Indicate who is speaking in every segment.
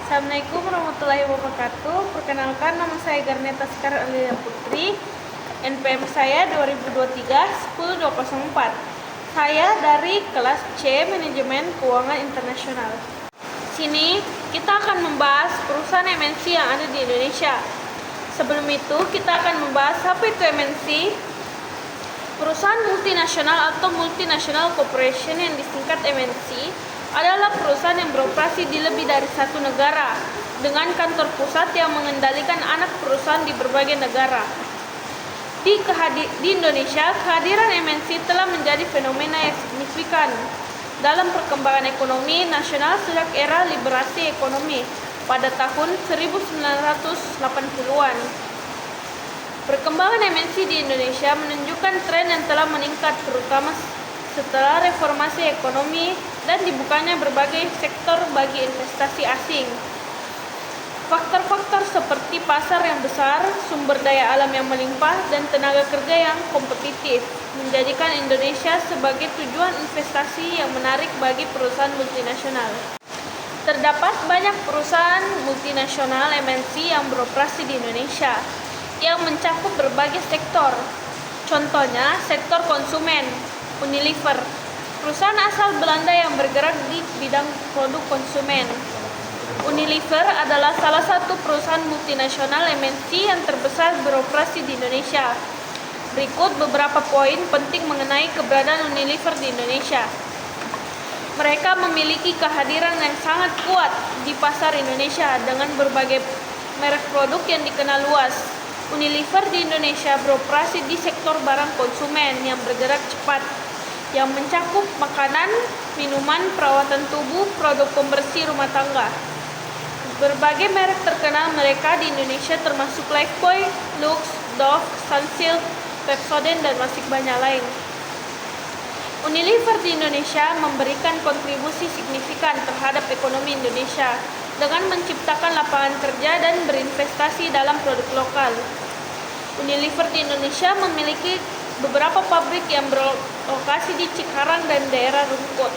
Speaker 1: Assalamualaikum warahmatullahi wabarakatuh. Perkenalkan, nama saya Garneta Sekar Alia Putri. NPM saya 2023-10204. Saya dari kelas C Manajemen Keuangan Internasional. Sini kita akan membahas perusahaan MNC yang ada di Indonesia. Sebelum itu kita akan membahas apa itu MNC. Perusahaan multinasional atau multinational corporation yang disingkat MNC adalah perusahaan yang beroperasi di lebih dari satu negara dengan kantor pusat yang mengendalikan anak perusahaan di berbagai negara. Di Indonesia, kehadiran MNC telah menjadi fenomena yang signifikan dalam perkembangan ekonomi nasional sejak era liberasi ekonomi pada tahun 1980-an. Perkembangan MNC di Indonesia menunjukkan tren yang telah meningkat terutama setelah reformasi ekonomi dan dibukanya berbagai sektor bagi investasi asing. Faktor-faktor seperti pasar yang besar, sumber daya alam yang melimpah, dan tenaga kerja yang kompetitif menjadikan Indonesia sebagai tujuan investasi yang menarik bagi perusahaan multinasional. Terdapat banyak perusahaan multinasional MNC yang beroperasi di Indonesia yang mencakup berbagai sektor. Contohnya, sektor konsumen, Unilever, perusahaan asal Belanda yang bergerak di bidang produk konsumen. Unilever adalah salah satu perusahaan multinasional MNC yang terbesar beroperasi di Indonesia. Berikut beberapa poin penting mengenai keberadaan Unilever di Indonesia. Mereka memiliki kehadiran yang sangat kuat di pasar Indonesia dengan berbagai merek produk yang dikenal luas. Unilever di Indonesia beroperasi di sektor barang konsumen yang bergerak cepat, yang mencakup makanan, minuman, perawatan tubuh, produk pembersih rumah tangga. Berbagai merek terkenal mereka di Indonesia termasuk Lifebuoy, Lux, Dove, Sunsilk, Pepsodent, dan masih banyak lain. Unilever di Indonesia memberikan kontribusi signifikan terhadap ekonomi Indonesia dengan menciptakan lapangan kerja dan berinvestasi dalam produk lokal. Unilever di Indonesia memiliki beberapa pabrik yang berlokasi di Cikarang dan daerah Rungkut.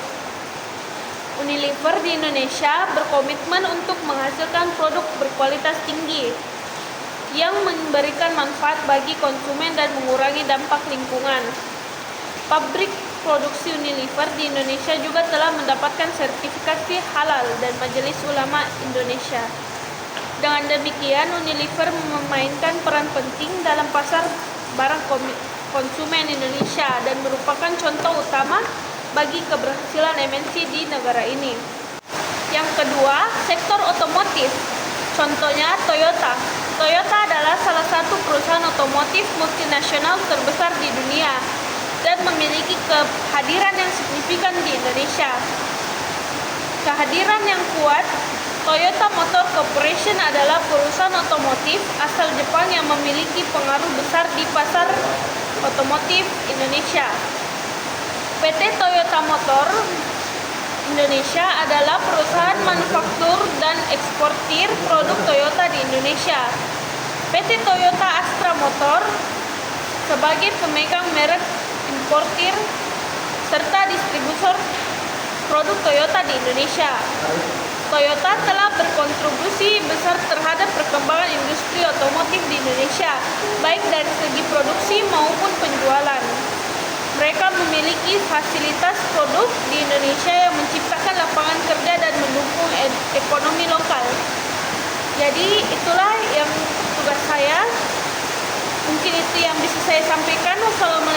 Speaker 1: Unilever di Indonesia berkomitmen untuk menghasilkan produk berkualitas tinggi yang memberikan manfaat bagi konsumen dan mengurangi dampak lingkungan. Pabrik produksi Unilever di Indonesia juga telah mendapatkan sertifikasi halal dan Majelis Ulama Indonesia. Dengan demikian, Unilever memainkan peran penting dalam pasar barang konsumen Indonesia dan merupakan contoh utama bagi keberhasilan MNC di negara ini. Yang kedua, sektor otomotif. Contohnya Toyota. Toyota adalah salah satu perusahaan otomotif multinasional terbesar di dunia dan memiliki kehadiran yang signifikan di Indonesia. Kehadiran yang kuat, Toyota Motor Corporation adalah perusahaan otomotif asal Jepang yang memiliki pengaruh besar di pasar otomotif Indonesia. PT Toyota Motor Indonesia adalah perusahaan manufaktur dan eksportir produk Toyota di Indonesia. PT Toyota Astra Motor sebagai pemegang merek importir serta distributor produk Toyota di Indonesia. Toyota telah berkontribusi besar terhadap perkembangan industri otomotif di Indonesia, baik dari segi produksi maupun penjualan. Mereka memiliki fasilitas produk di Indonesia yang menciptakan lapangan kerja dan mendukung ekonomi lokal. Jadi itulah yang tugas saya. Mungkin itu yang bisa saya sampaikan. Wassalamualaikum